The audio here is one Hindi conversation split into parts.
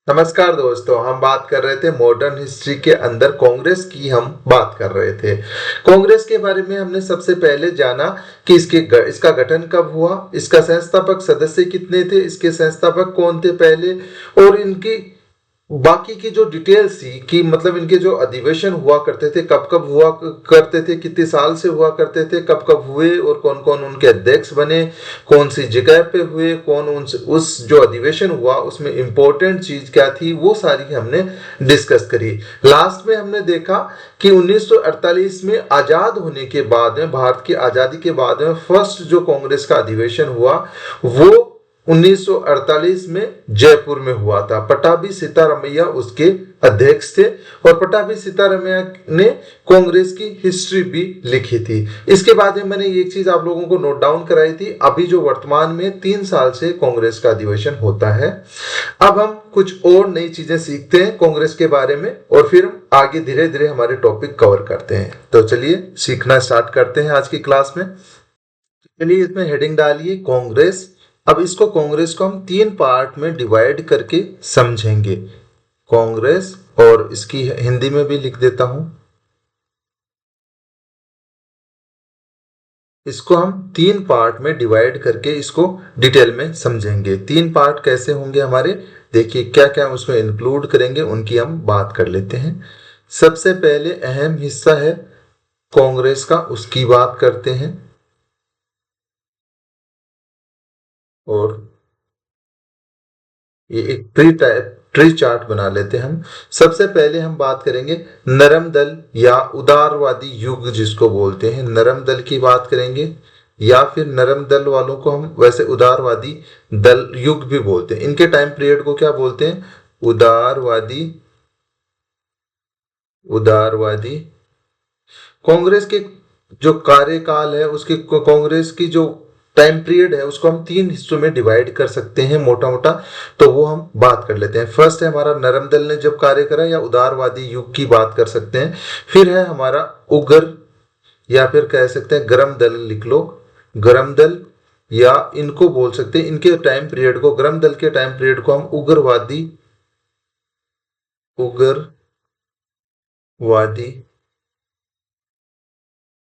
नमस्कार दोस्तों, हम बात कर रहे थे मॉडर्न हिस्ट्री के अंदर कांग्रेस की हम बात कर रहे थे। कांग्रेस के बारे में हमने सबसे पहले जाना कि इसका गठन कब हुआ, इसका संस्थापक सदस्य कितने थे, इसके संस्थापक कौन थे पहले, और इनकी बाकी की जो डिटेल्स थी कि मतलब इनके जो अधिवेशन हुआ करते थे कब कब हुआ करते थे, कितने साल से हुआ करते थे, कब कब हुए और कौन कौन उनके अध्यक्ष बने, कौन सी जगह पे हुए, कौन उस जो अधिवेशन हुआ उसमें इंपॉर्टेंट चीज क्या थी, वो सारी हमने डिस्कस करी। लास्ट में हमने देखा कि 1948 में आजाद होने के बाद में, भारत की आजादी के बाद में फर्स्ट जो कांग्रेस का अधिवेशन हुआ वो 1948 में जयपुर में हुआ था। पट्टाभी सीतारामैया उसके अध्यक्ष थे और पट्टाभी सीतारामैया ने कांग्रेस की हिस्ट्री भी लिखी थी। इसके बाद में मैंने एक चीज आप लोगों को नोट डाउन कराई थी, अभी जो वर्तमान में 3 साल से कांग्रेस का अधिवेशन होता है। अब हम कुछ और नई चीजें सीखते हैं कांग्रेस के बारे में और फिर हम आगे धीरे धीरे हमारे टॉपिक कवर करते हैं। तो चलिए सीखना स्टार्ट करते हैं आज की क्लास में। चलिए इसमें हेडिंग डालिए कांग्रेस। अब इसको कांग्रेस को हम 3 पार्ट में डिवाइड करके समझेंगे। कांग्रेस, और इसकी हिंदी में भी लिख देता हूं, इसको हम 3 पार्ट में डिवाइड करके इसको डिटेल में समझेंगे। 3 पार्ट कैसे होंगे हमारे, देखिए क्या क्या उसमें इंक्लूड करेंगे उनकी हम बात कर लेते हैं। सबसे पहले अहम हिस्सा है कांग्रेस का, उसकी बात करते हैं। और ये एक ट्री चार्ट बना लेते हैं हम। सबसे पहले हम बात करेंगे नरम दल या उदारवादी युग जिसको बोलते हैं, नरम दल की बात करेंगे, या फिर नरम दल वालों को हम वैसे उदारवादी दल युग भी बोलते हैं। इनके टाइम पीरियड को क्या बोलते हैं, उदारवादी उदारवादी कांग्रेस के जो कार्यकाल है उसके कांग्रेस की जो टाइम पीरियड है उसको हम 3 हिस्सों में डिवाइड कर सकते हैं मोटा मोटा। तो वो हम बात कर लेते हैं। फर्स्ट है हमारा नरम दल ने जब कार्य करा या उदारवादी युग की बात कर सकते हैं। फिर है हमारा उग्र, या फिर कह सकते हैं गरम दल, लिख लो गरम दल, या इनको बोल सकते हैं, इनके टाइम पीरियड को, गरम दल के टाइम पीरियड को हम उग्रवादी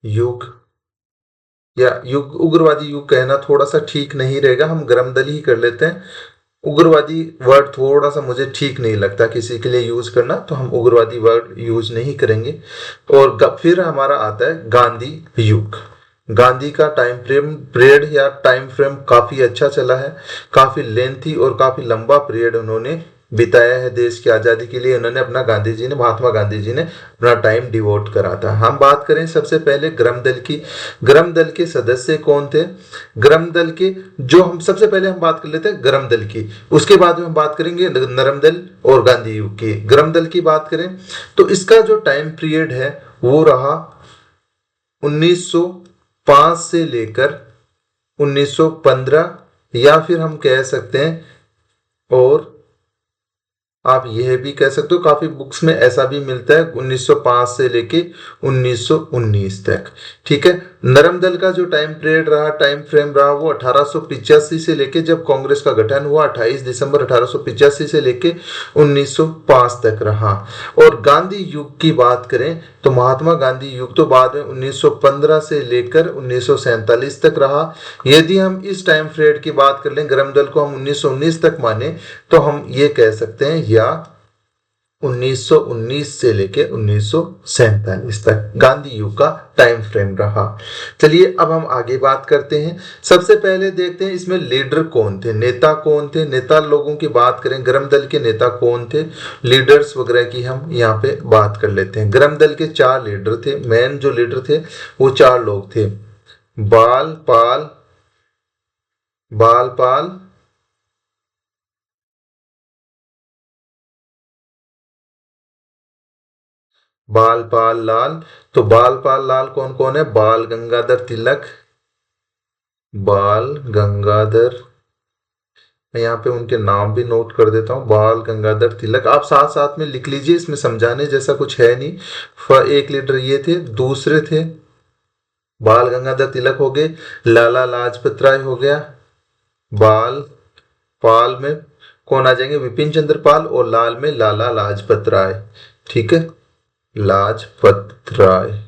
युग, या युग, उग्रवादी युग कहना थोड़ा सा ठीक नहीं रहेगा, हम गरम दल ही कर लेते हैं। उग्रवादी वर्ड थोड़ा सा मुझे ठीक नहीं लगता किसी के लिए यूज करना, तो हम उग्रवादी वर्ड यूज नहीं करेंगे। और फिर हमारा आता है गांधी युग। गांधी का टाइम फ्रेम पीरियड या टाइम फ्रेम काफी अच्छा चला है, काफी लेंथी और काफी लंबा पीरियड उन्होंने बिताया है देश की आजादी के लिए। उन्होंने अपना, महात्मा गांधी जी ने अपना टाइम डिवोट करा था। हम बात करें सबसे पहले गरम दल की। गरम दल के सदस्य कौन थे, गरम दल के जो हम सबसे पहले हम बात कर लेते हैं गरम दल की, उसके बाद में हम बात करेंगे नरम दल और गांधी युग की। गरम दल की बात करें तो इसका जो टाइम पीरियड है वो रहा 1905 से लेकर 1915, या फिर हम कह सकते हैं, और आप यह भी कह सकते हो काफी बुक्स में ऐसा भी मिलता है 1905 से लेके 1919 तक। ठीक है। नरम दल का जो टाइम पीरियड रहा, टाइम फ्रेम रहा, वो 1885 से लेके, जब कांग्रेस का गठन हुआ 28 दिसंबर 1885 से लेके 1905 तक रहा। और गांधी युग की बात करें तो महात्मा गांधी युग तो बाद में 1915 से लेकर 1947 तक रहा। यदि हम इस टाइम पीरियड की बात कर लें, गरम दल को हम 1919 तक माने, तो हम ये कह सकते हैं या 1919 से लेके 1947 तक गांधी युग का टाइम फ्रेम रहा। चलिए अब हम आगे बात करते हैं। सबसे पहले देखते हैं इसमें लीडर कौन थे, नेता कौन थे। नेता लोगों की बात करें, गरम दल के नेता कौन थे, लीडर्स वगैरह की हम यहाँ पे बात कर लेते हैं। गरम दल के 4 लीडर थे, मेन जो लीडर थे वो 4 लोग थे। बाल पाल बाल पाल बाल पाल लाल। तो बाल पाल लाल कौन कौन है, बाल गंगाधर तिलक, बाल गंगाधर, मैं यहाँ पे उनके नाम भी नोट कर देता हूँ, बाल गंगाधर तिलक। आप साथ साथ में लिख लीजिए, इसमें समझाने जैसा कुछ है नहीं। एक लीडर ये थे। दूसरे थे बाल गंगाधर तिलक हो गए, लाला लाजपत राय हो गया। बाल पाल में कौन आ जाएंगे, विपिन चंद्र पाल, और लाल में लाला लाजपत राय। ठीक है, लाजपत राय।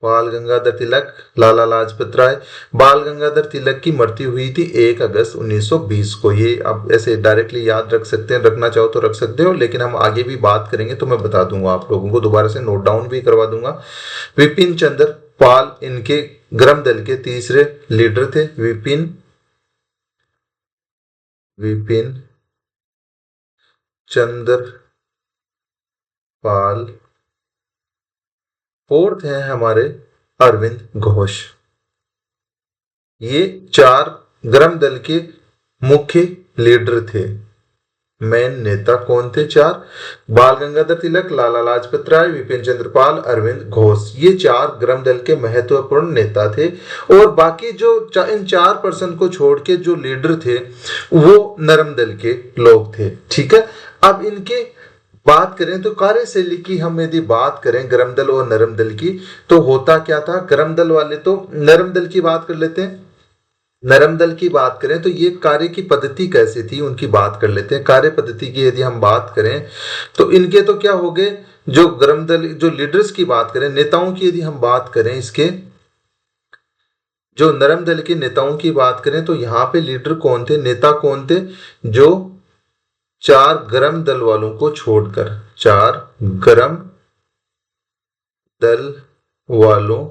बाल गंगाधर तिलक, लाला लाजपत राय। बाल गंगाधर तिलक की मृत्यु हुई थी 1 अगस्त 1920 को। ये आप ऐसे डायरेक्टली याद रख सकते हैं, रखना चाहो तो रख सकते हो, लेकिन हम आगे भी बात करेंगे तो मैं बता दूंगा आप लोगों को, दोबारा से नोट डाउन भी करवा दूंगा। विपिन चंद्र पाल इनके गरम दल के तीसरे लीडर थे। विपिन चंद्र पाल। फोर्थ है हमारे अरविंद घोष। ये 4 गरम दल के मुख्य लीडर थे। मेन नेता कौन थे? 4, बाल गंगाधर तिलक, लाला लाजपत राय, विपिन चंद्र पाल, अरविंद घोष। ये 4 गरम दल के महत्वपूर्ण नेता थे। और बाकी जो इन 4 पर्सन को छोड़ के जो लीडर थे वो नरम दल के लोग थे। ठीक है, अब इनके बात करें तो कार्यशैली की हम यदि बात करें गरम दल और नरम दल की, तो होता क्या था? गरम दल वाले तो नरम दल की बात कर लेते हैं। नरम दल की बात करें तो ये कार्य की पद्धति कैसी थी उनकी बात कर लेते हैं। कार्य पद्धति की यदि हम बात करें तो इनके तो क्या हो गए, जो गरम दल जो लीडर्स की बात करें, नेताओं की यदि हम बात करें, इसके जो नरम दल के नेताओं की बात करें तो यहाँ पे लीडर कौन थे, नेता कौन थे? जो 4 गरम दल वालों को छोड़कर, 4 गरम दल वालों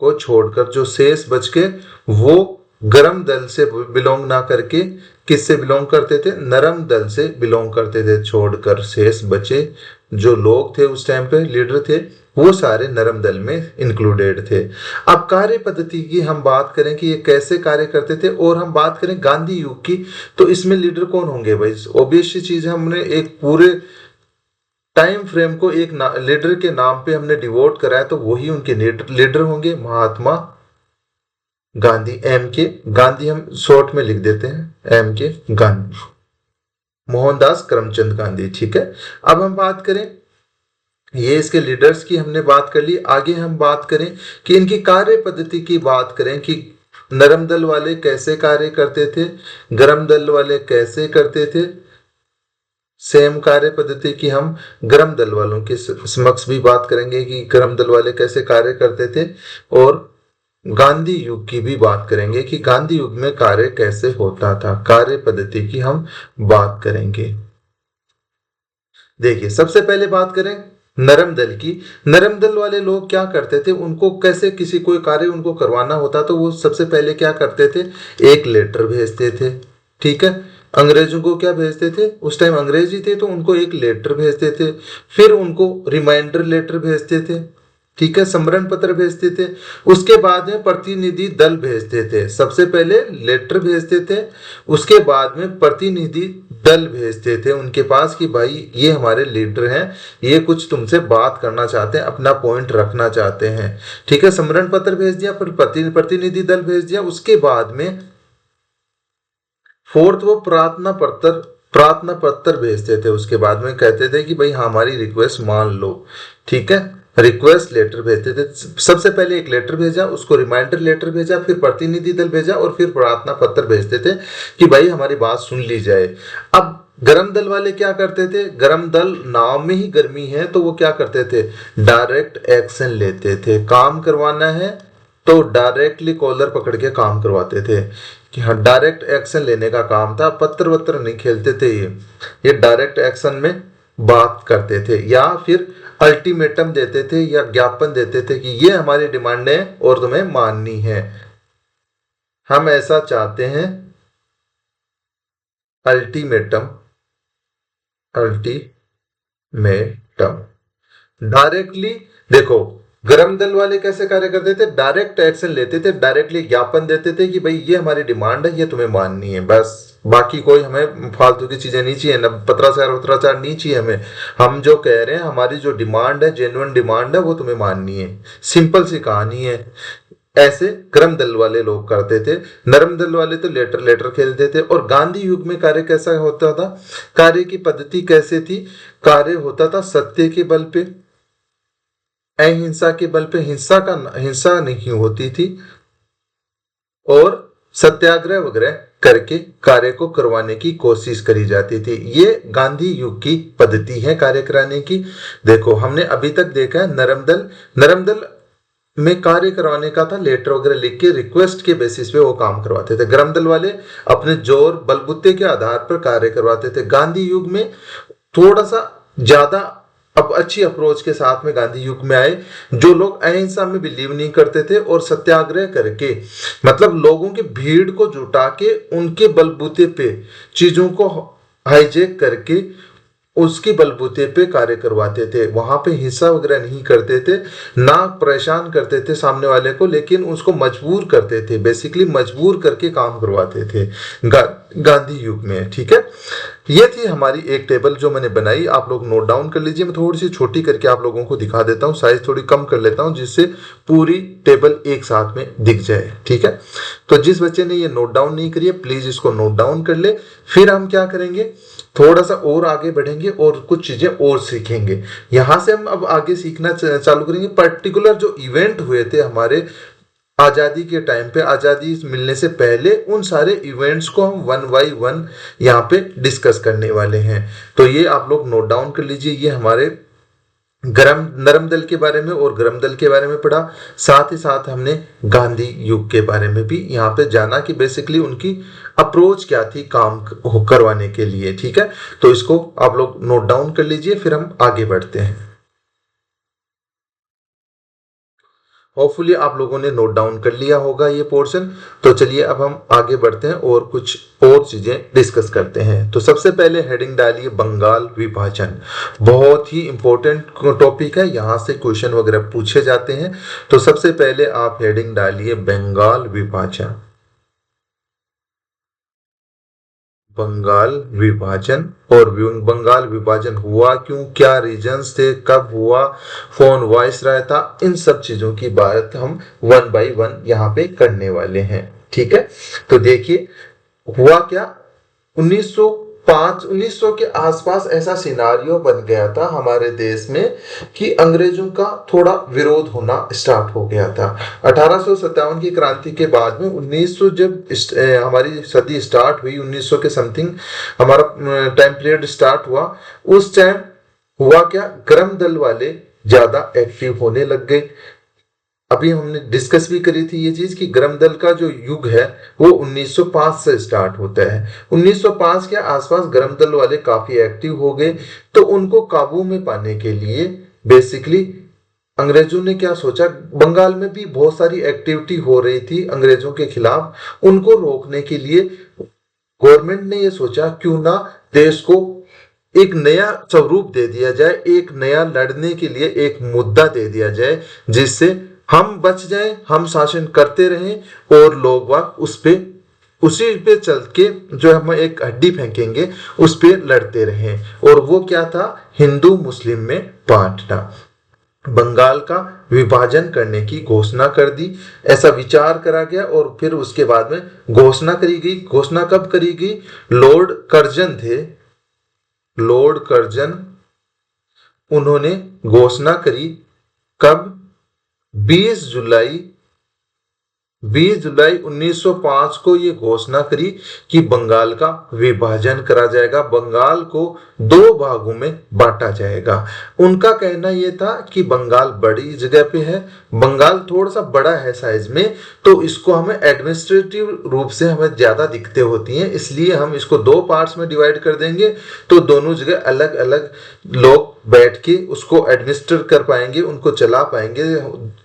को छोड़कर जो शेष बच के, वो गरम दल से बिलोंग ना करके किससे बिलोंग करते थे? नरम दल से बिलोंग करते थे। छोड़कर शेष बचे जो लोग थे उस टाइम पे लीडर थे, वो सारे नरम दल में इंक्लूडेड थे। अब कार्य पद्धति की हम बात करें कि ये कैसे कार्य करते थे, और हम बात करें गांधी युग की, तो इसमें लीडर कौन होंगे भाई? ऑब्वियस चीज है, हमने एक पूरे टाइम फ्रेम को एक लीडर के नाम पे हमने डिवोट करा है, तो वही उनके लीडर होंगे, महात्मा गांधी। एम के गांधी हम शॉर्ट में लिख देते हैं, एम के गांधी, मोहनदास करमचंद गांधी। ठीक है, अब हम बात करें, ये इसके लीडर्स की हमने बात कर ली। आगे हम बात करें कि इनकी कार्य पद्धति की बात करें कि नरम दल वाले कैसे कार्य करते थे, गरम दल वाले कैसे करते थे। सेम कार्य पद्धति की हम गरम दल वालों के समक्ष भी बात करेंगे कि गरम दल वाले कैसे कार्य करते थे, और गांधी युग की भी बात करेंगे कि गांधी युग में कार्य कैसे होता था। कार्य पद्धति की हम बात करेंगे। देखिए, सबसे पहले बात करें नरम दल की। नरम दल वाले लोग क्या करते थे, उनको कैसे किसी कोई कार्य उनको करवाना होता तो वो सबसे पहले क्या करते थे, एक लेटर भेजते थे। ठीक है, अंग्रेजों को क्या भेजते थे, उस टाइम अंग्रेज ही थे तो उनको एक लेटर भेजते थे, फिर उनको रिमाइंडर लेटर भेजते थे। ठीक है, समरण पत्र भेजते थे, उसके बाद में प्रतिनिधि दल भेजते थे। सबसे पहले लेटर भेजते थे, उसके बाद में प्रतिनिधि दल भेजते थे उनके पास कि भाई ये हमारे लीडर हैं, ये कुछ तुमसे बात करना चाहते हैं, अपना पॉइंट रखना चाहते हैं। ठीक है, समरण पत्र भेज दिया, फिर प्रतिनिधि दल भेज दिया, उसके बाद में फोर्थ वो प्रार्थना पत्र भेजते थे। उसके बाद में कहते थे कि भाई हमारी रिक्वेस्ट मान लो। ठीक है, रिक्वेस्ट लेटर भेजते थे। सबसे पहले एक लेटर भेजा, उसको रिमाइंडर लेटर भेजा, फिर प्रतिनिधि दल भेजा, और फिर प्रार्थना पत्र भेजते थे कि भाई हमारी बात सुन ली जाए। अब गरम दल वाले क्या करते थे, गरम दल नाम में ही गर्मी है तो वो क्या करते थे, डायरेक्ट एक्शन लेते थे। काम करवाना है तो डायरेक्टली कॉलर पकड़ के काम करवाते थे, कि हाँ डायरेक्ट एक्शन लेने का काम था। पत्र वत्र नहीं खेलते थे, ये डायरेक्ट एक्शन में बात करते थे, या फिर अल्टीमेटम देते थे या ज्ञापन देते थे कि ये हमारी डिमांड है और तुम्हें माननी है, हम ऐसा चाहते हैं। Ultimatum directly. देखो, गरम दल वाले कैसे कार्य करते थे, डायरेक्ट एक्शन लेते थे, डायरेक्टली ज्ञापन देते थे कि भाई ये हमारी डिमांड है, ये तुम्हें माननी है, बस बाकी कोई हमें फालतू की चीजें नहीं चाहिए, न पत्राचार नहीं चाहिए हमें। हम जो कह रहे हैं, हमारी जो डिमांड है, जेन्युइन डिमांड है, वो तुम्हें माननी है। सिंपल सी कहानी है। ऐसे गरम दल वाले लोग करते थे। नरम दल वाले तो लेटर खेलते थे। और गांधी युग में कार्य कैसा होता था, कार्य की पद्धति कैसे थी, कार्य होता था सत्य के बल पे, अहिंसा के बल पे। हिंसा नहीं होती थी, और सत्याग्रह वगैरह करके कार्य को करवाने की कोशिश करी जाती थी। ये गांधी युग की पद्धति है कार्य कराने की। देखो हमने अभी तक देखा है नरमदल में कार्य करवाने का था, लेटर वगैरह लिख के रिक्वेस्ट के बेसिस पे वो काम करवाते थे। गरम दल वाले अपने जोर बलबूते के आधार पर कार्य करवाते थे। गांधी युग में थोड़ा सा ज्यादा अब अच्छी अप्रोच के साथ में गांधी युग में आए, जो लोग अहिंसा में बिलीव नहीं करते थे और सत्याग्रह करके मतलब लोगों की भीड़ को जुटा के उनके बलबूते पे चीजों को हाईजेक करके उसके बलबूते पे कार्य करवाते थे। वहां पे हिंसा वगैरह नहीं करते थे, ना परेशान करते थे सामने वाले को, लेकिन उसको मजबूर करते थे, बेसिकली मजबूर करके काम करवाते थे गांधी युग में। ठीक है, ये थी हमारी एक टेबल जो मैंने बनाई, आप लोग नोट डाउन कर लीजिए। मैं थोड़ी सी छोटी करके आप लोगों को दिखा देता हूँ, साइज थोड़ी कम कर लेता हूँ जिससे पूरी टेबल एक साथ में दिख जाए। ठीक है, तो जिस बच्चे ने ये नोट डाउन नहीं करी है प्लीज इसको नोट डाउन कर ले। फिर हम क्या करेंगे, थोड़ा सा और आगे बढ़ेंगे और कुछ चीजें और सीखेंगे। यहां से हम अब आगे सीखना चालू करेंगे। पर्टिकुलर जो इवेंट हुए थे हमारे आजादी के टाइम पे, आजादी मिलने से पहले, उन सारे इवेंट्स को हम वन बाई वन यहाँ पे डिस्कस करने वाले हैं। तो ये आप लोग नोट डाउन कर लीजिए। ये हमारे नरम दल के बारे में और गरम दल के बारे में पढ़ा, साथ ही साथ हमने गांधी युग के बारे में भी यहाँ पे जाना कि बेसिकली उनकी अप्रोच क्या थी काम करवाने के लिए। ठीक है, तो इसको आप लोग नोट डाउन कर लीजिए, फिर हम आगे बढ़ते हैं। होपफुली आप लोगों ने नोट डाउन कर लिया होगा ये पोर्शन। तो चलिए अब हम आगे बढ़ते हैं और कुछ और चीजें डिस्कस करते हैं। तो सबसे पहले हेडिंग डालिए बंगाल विभाजन। बहुत ही इंपॉर्टेंट टॉपिक है, यहां से क्वेश्चन वगैरह पूछे जाते हैं। तो सबसे पहले आप हेडिंग डालिए बंगाल विभाजन। बंगाल विभाजन, और बंगाल विभाजन हुआ क्यों, क्या रीजंस थे, कब हुआ, कौन वाइसराय था, इन सब चीजों की बात हम वन बाय वन यहाँ पे करने वाले हैं। ठीक है, तो देखिए हुआ क्या, 1900 के आसपास ऐसा सिनारियो बन गया था हमारे देश में कि अंग्रेजों का थोड़ा विरोध होना स्टार्ट हो गया था। 1857 की क्रांति के बाद में 1900 जब हमारी सदी स्टार्ट हुई, 1900 के समथिंग हमारा टाइम पीरियड स्टार्ट हुआ, उस टाइम हुआ क्या, गरम दल वाले ज्यादा एक्टिव होने लग गए। अभी हमने डिस्कस भी करी थी ये चीज कि गरम दल का जो युग है वो 1905 से स्टार्ट होता है। 1905 के आसपास गरम दल वाले काफी एक्टिव हो गए। तो उनको काबू में पाने के लिए बेसिकली अंग्रेजों ने क्या सोचा, बंगाल में भी बहुत सारी एक्टिविटी हो रही थी अंग्रेजों के खिलाफ, उनको रोकने के लिए गवर्नमेंट ने ये सोचा क्यों ना देश को एक नया स्वरूप दे दिया जाए, एक नया लड़ने के लिए एक मुद्दा दे दिया जाए जिससे हम बच जाएं, हम शासन करते रहें और लोग वाग उसी पे चल के जो हम एक हड्डी फेंकेंगे उस पे लड़ते रहें। और वो क्या था, हिंदू मुस्लिम में बांटना, बंगाल का विभाजन करने की घोषणा कर दी। ऐसा विचार करा गया और फिर उसके बाद में घोषणा करी गई। घोषणा कब करी गई, लॉर्ड कर्जन थे, लॉर्ड कर्जन, उन्होंने घोषणा करी कब, 20 जुलाई 1905 को ये घोषणा करी कि बंगाल का विभाजन करा जाएगा, बंगाल को दो भागों में बांटा जाएगा। उनका कहना यह था कि बंगाल बड़ी जगह पे है, बंगाल थोड़ा सा बड़ा है साइज में, तो इसको हमें एडमिनिस्ट्रेटिव रूप से हमें ज्यादा दिक्कतें होती हैं, इसलिए हम इसको दो पार्ट्स में डिवाइड कर देंगे। तो दोनों जगह अलग अलग लोग बैठ के उसको एडमिनिस्टर कर पाएंगे, उनको चला पाएंगे,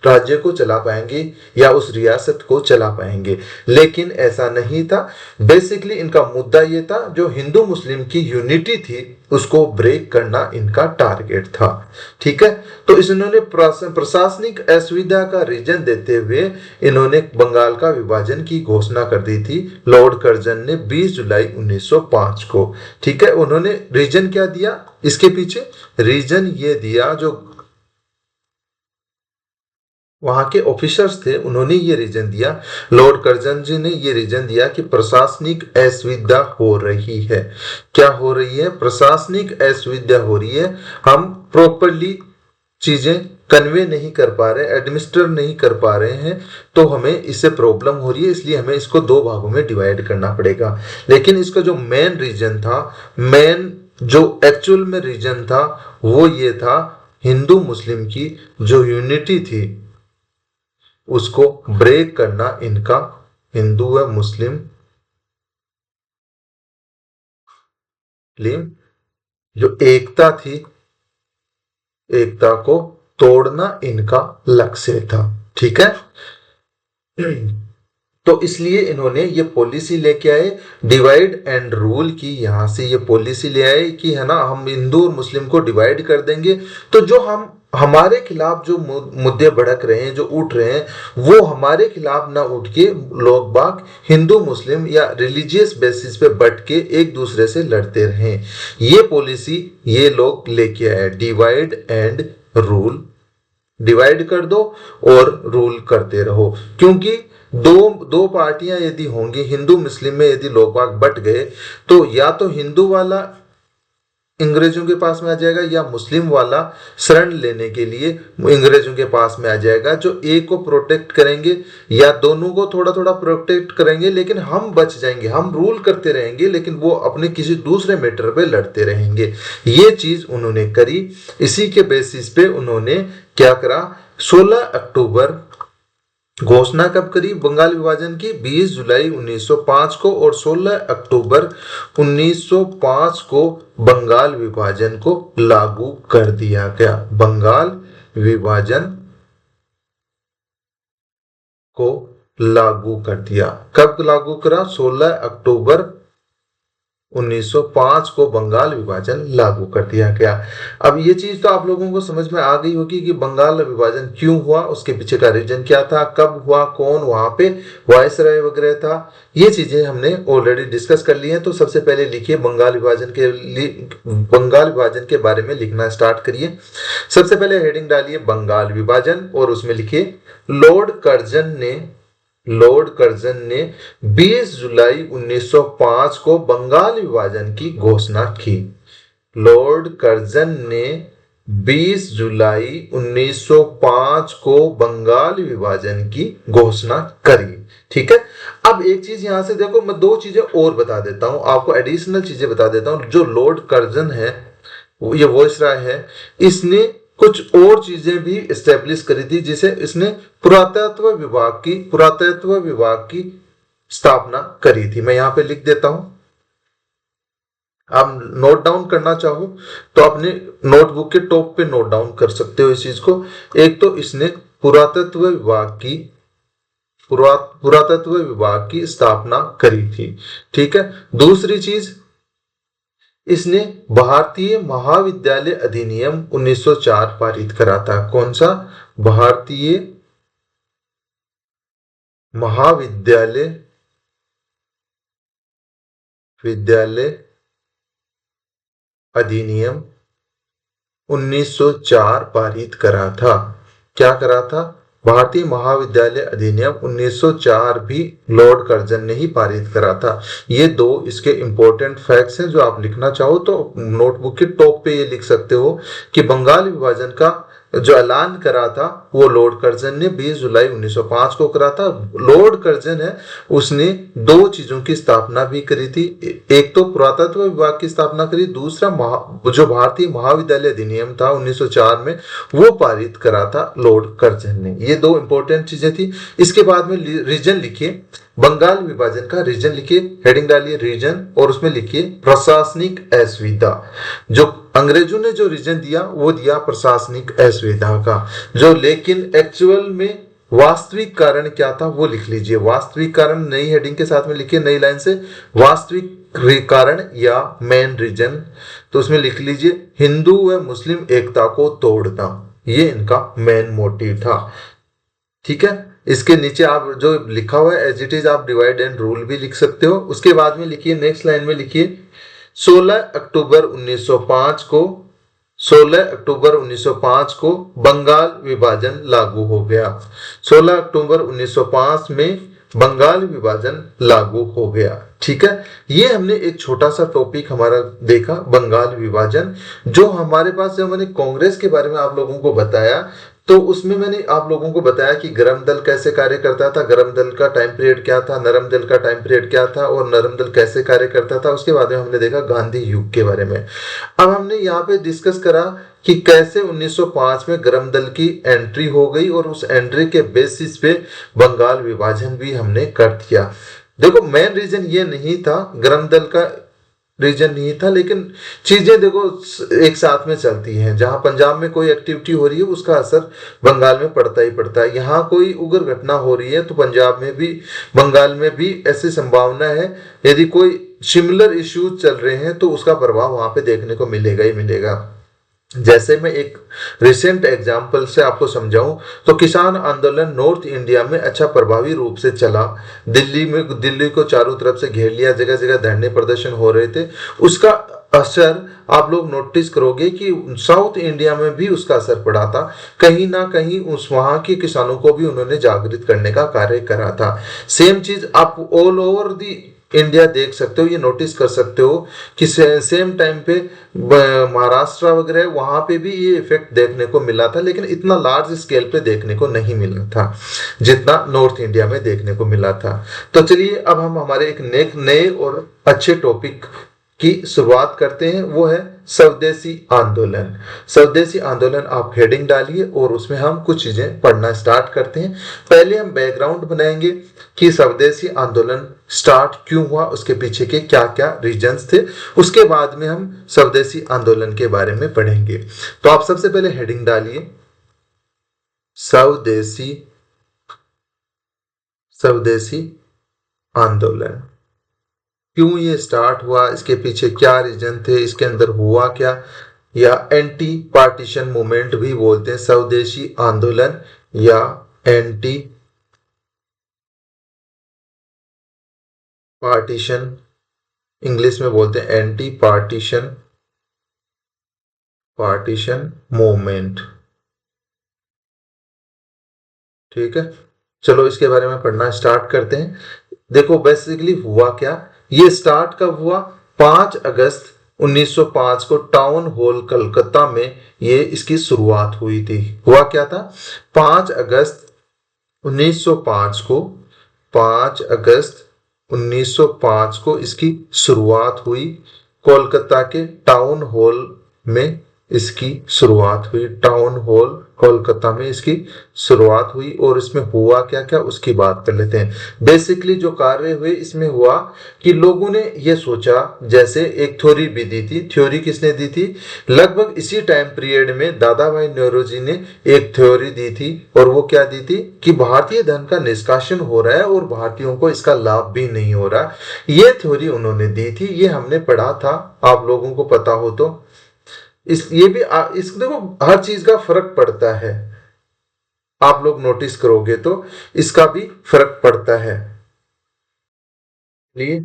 राज्य को चला पाएंगे या उस रियासत को चला पाएंगे। लेकिन ऐसा नहीं था। बेसिकली इनका मुद्दा ये था, जो हिंदू मुस्लिम की यूनिटी थी उसको ब्रेक करना इनका टारगेट था। ठीक है, तो इन्होंने प्रशासनिक असुविधा का रीजन देते हुए इन्होंने बंगाल का विभाजन की घोषणा कर दी थी लॉर्ड कर्जन ने 20 जुलाई 1905 को। ठीक है, उन्होंने रीजन क्या दिया, इसके पीछे रीजन ये दिया, जो वहां के ऑफिसर्स थे उन्होंने ये रीजन दिया, लॉर्ड कर्जन जी ने ये रीजन दिया कि प्रशासनिक असुविधा हो रही है। क्या हो रही है, प्रशासनिक असुविधा हो रही है, हम प्रॉपरली चीजें कन्वे नहीं कर पा रहे, एडमिनिस्टर नहीं कर पा रहे हैं, तो हमें इससे प्रॉब्लम हो रही है, इसलिए हमें इसको दो भागों में डिवाइड करना पड़ेगा। लेकिन इसका जो मेन रीजन था, मेन जो एक्चुअल में रीजन था, वो ये था हिंदू मुस्लिम की जो यूनिटी थी उसको ब्रेक करना इनका, हिंदू व मुस्लिम जो एकता थी, एकता को तोड़ना इनका लक्ष्य था। ठीक है, तो इसलिए इन्होंने ये पॉलिसी लेके आए, डिवाइड एंड रूल की। यहां से ये पॉलिसी ले आए कि है ना, हम हिंदू और मुस्लिम को डिवाइड कर देंगे, तो जो हम हमारे खिलाफ जो मुद्दे भड़क रहे हैं, जो उठ रहे हैं, वो हमारे खिलाफ ना उठ के लोग बाग हिंदू मुस्लिम या रिलीजियस बेसिस पे बट के एक दूसरे से लड़ते रहें। ये पॉलिसी ये लोग लेके आए, डिवाइड एंड रूल। डिवाइड कर दो और रूल करते रहो, क्योंकि दो दो पार्टियां यदि होंगी, हिंदू मुस्लिम में यदि लोग बाग बट गए, तो या तो हिंदू वाला अंग्रेजों के पास में आ जाएगा, या मुस्लिम वाला शरण लेने के लिए अंग्रेजों के पास में आ जाएगा, जो एक को प्रोटेक्ट करेंगे या दोनों को थोड़ा थोड़ा प्रोटेक्ट करेंगे, लेकिन हम बच जाएंगे, हम रूल करते रहेंगे, लेकिन वो अपने किसी दूसरे मैटर पे लड़ते रहेंगे। ये चीज उन्होंने करी। इसी के बेसिस पे उन्होंने क्या करा, 16 अक्टूबर घोषणा कब करी बंगाल विभाजन की, 20 जुलाई 1905 को, और 16 अक्टूबर 1905 को बंगाल विभाजन को लागू कर दिया गया। बंगाल विभाजन को लागू कर दिया। कब लागू करा, 16 अक्टूबर 1905 को बंगाल विभाजन लागू कर दिया गया। अब ये चीज तो आप लोगों को समझ में आ गई होगी कि बंगाल विभाजन क्यों हुआ, उसके पीछे का रीजन क्या था, कब हुआ, कौन वहां पे वायसराय वगैरह था। ये चीजें हमने ऑलरेडी डिस्कस कर ली हैं। तो सबसे पहले लिखिए बंगाल विभाजन के बारे में लिखना स्टार्ट करिए। सबसे पहले हेडिंग डालिए बंगाल विभाजन, और उसमें लिखिए लॉर्ड कर्जन ने 20 जुलाई 1905 को बंगाल विभाजन की घोषणा की। लॉर्ड कर्जन ने 20 जुलाई 1905 को बंगाल विभाजन की घोषणा करी। ठीक है, अब एक चीज यहां से देखो, मैं दो चीजें और बता देता हूं आपको, एडिशनल चीजें बता देता हूं। जो लॉर्ड कर्जन है, ये वॉइसराय है, इसने कुछ और चीजें भी एस्टेब्लिश करी थी, जिसे इसने पुरातत्व विभाग की स्थापना करी थी। मैं यहां पे लिख देता हूं, आप नोट डाउन करना चाहो तो अपने नोटबुक के टॉप पे नोट डाउन कर सकते हो इस चीज को। एक तो इसने पुरातत्व विभाग की स्थापना करी थी। ठीक है, दूसरी चीज, इसने भारतीय महाविद्यालय अधिनियम 1904 पारित करा था। कौन सा, भारतीय महाविद्यालय अधिनियम 1904 पारित करा था। क्या करा था, भारतीय महाविद्यालय अधिनियम 1904 भी लॉर्ड कर्जन ने ही पारित करा था। ये दो इसके इंपॉर्टेंट फैक्ट्स हैं, जो आप लिखना चाहो तो नोटबुक के टॉप पे ये लिख सकते हो कि बंगाल विभाजन का जो ऐलान करा था वो लॉर्ड कर्जन ने 20 जुलाई 1905 को करा था। लॉर्ड कर्जन है, उसने दो चीजों की स्थापना भी करी थी, एक तो पुरातत्व विभाग की स्थापना करी, दूसरा जो भारतीय महाविद्यालय अधिनियम था 1904 में, वो पारित करा था लॉर्ड कर्जन ने। ये दो इंपॉर्टेंट चीजें थी। इसके बाद में रीजन लिखिए, बंगाल विभाजन का रीजन लिखिए, हेडिंग डालिए रीजन, और उसमें लिखिए प्रशासनिक असुविधा। जो अंग्रेजों ने जो रीजन दिया वो दिया प्रशासनिक असुविधा का, जो लेकिन एक्चुअल में वास्तविक कारण क्या था वो लिख लीजिए। वास्तविक कारण नई हेडिंग के साथ में लिखिए, नई लाइन से, वास्तविक कारण या मेन रीजन। तो उसमें लिख लीजिए हिंदू व मुस्लिम एकता को तोड़ना, ये इनका मेन मोटिव था। ठीक है, इसके नीचे आप जो लिखा हुआ है एज इट इज आप डिवाइड एंड रूल भी लिख सकते हो। उसके बाद में लिखिए, नेक्स्ट लाइन में लिखिए 16 अक्टूबर 1905 को बंगाल विभाजन लागू हो गया। 16 अक्टूबर 1905 में बंगाल विभाजन लागू हो गया। ठीक है, ये हमने एक छोटा सा टॉपिक हमारा देखा बंगाल विभाजन। जो हमारे पास, जब मैंने कांग्रेस के बारे में आप लोगों को बताया, तो उसमें मैंने आप लोगों को बताया कि गरम दल कैसे कार्य करता था, गरम दल का टाइम पीरियड क्या था, नरम दल का टाइम पीरियड क्या था और नरम दल कैसे कार्य करता था। उसके बाद में हमने देखा गांधी युग के बारे में। अब हमने यहाँ पे डिस्कस करा कि कैसे 1905 में गरम दल की एंट्री हो गई और उस एंट्री के बेसिस पे बंगाल विभाजन भी हमने कर दिया। देखो मेन रीजन ये नहीं था, गरम दल का रीजन नहीं था, लेकिन चीजें देखो एक साथ में चलती हैं। जहां पंजाब में कोई एक्टिविटी हो रही है उसका असर बंगाल में पड़ता ही पड़ता है। यहाँ कोई उग्र घटना हो रही है तो पंजाब में भी, बंगाल में भी ऐसी संभावना है। यदि कोई सिमिलर इश्यूज चल रहे हैं तो उसका प्रभाव वहां पे देखने को मिलेगा ही मिलेगा। जैसे मैं एक रिसेंट एग्जाम्पल से आपको समझाऊं तो किसान आंदोलन नॉर्थ इंडिया में अच्छा प्रभावी रूप से चला। दिल्ली को चारों तरफ से घेर लिया, जगह जगह धरने प्रदर्शन हो रहे थे। उसका असर आप लोग नोटिस करोगे कि साउथ इंडिया में भी उसका असर पड़ा था। कहीं ना कहीं उस वहां के किसानों को भी उन्होंने जागृत करने का कार्य करा था। सेम चीज आप ऑल ओवर दी इंडिया देख सकते हो, ये नोटिस कर सकते हो कि सेम टाइम पे महाराष्ट्र वगैरह वहां पे भी ये इफेक्ट देखने को मिला था, लेकिन इतना लार्ज स्केल पे देखने को नहीं मिला था जितना नॉर्थ इंडिया में देखने को मिला था। तो चलिए अब हम हमारे एक नए और अच्छे टॉपिक की शुरुआत करते हैं, वो है स्वदेशी आंदोलन। स्वदेशी आंदोलन आप हेडिंग डालिए और उसमें हम कुछ चीजें पढ़ना स्टार्ट करते हैं। पहले हम बैकग्राउंड बनाएंगे कि स्वदेशी आंदोलन स्टार्ट क्यों हुआ, उसके पीछे के क्या क्या रीजंस थे। उसके बाद में हम स्वदेशी आंदोलन के बारे में पढ़ेंगे। तो आप सबसे पहले हेडिंग डालिए स्वदेशी स्वदेशी आंदोलन। क्यों ये स्टार्ट हुआ, इसके पीछे क्या रीजन थे, इसके अंदर हुआ क्या, या एंटी पार्टीशन मूवमेंट भी बोलते हैं स्वदेशी आंदोलन, या एंटी पार्टीशन, इंग्लिश में बोलते हैं एंटी पार्टीशन मूवमेंट। ठीक है, चलो इसके बारे में पढ़ना स्टार्ट करते हैं। देखो बेसिकली हुआ क्या, ये स्टार्ट कब हुआ, 5 अगस्त 1905 को टाउन हॉल कलकत्ता में ये इसकी शुरुआत हुई थी। हुआ क्या था, 5 अगस्त 1905 को 5 अगस्त 1905 को इसकी शुरुआत हुई। कोलकाता के टाउन हॉल में इसकी शुरुआत हुई, टाउन हॉल कोलकाता में इसकी शुरुआत हुई। और इसमें हुआ क्या क्या उसकी बात कर लेते हैं। बेसिकली जो कार्य हुए इसमें हुआ कि लोगों ने ये सोचा, जैसे एक थ्योरी भी दी थी। थ्योरी किसने दी थी, लगभग इसी टाइम पीरियड में दादा भाई नौरोजी ने एक थ्योरी दी थी। और वो क्या दी थी कि भारतीय धन का निष्कासन हो रहा है और भारतीयों को इसका लाभ भी नहीं हो रहा। ये थ्योरी उन्होंने दी थी, ये हमने पढ़ा था, आप लोगों को पता हो तो। ये भी इस देखो हर चीज का फर्क पड़ता है, आप लोग नोटिस करोगे तो इसका भी फर्क पड़ता है। लिए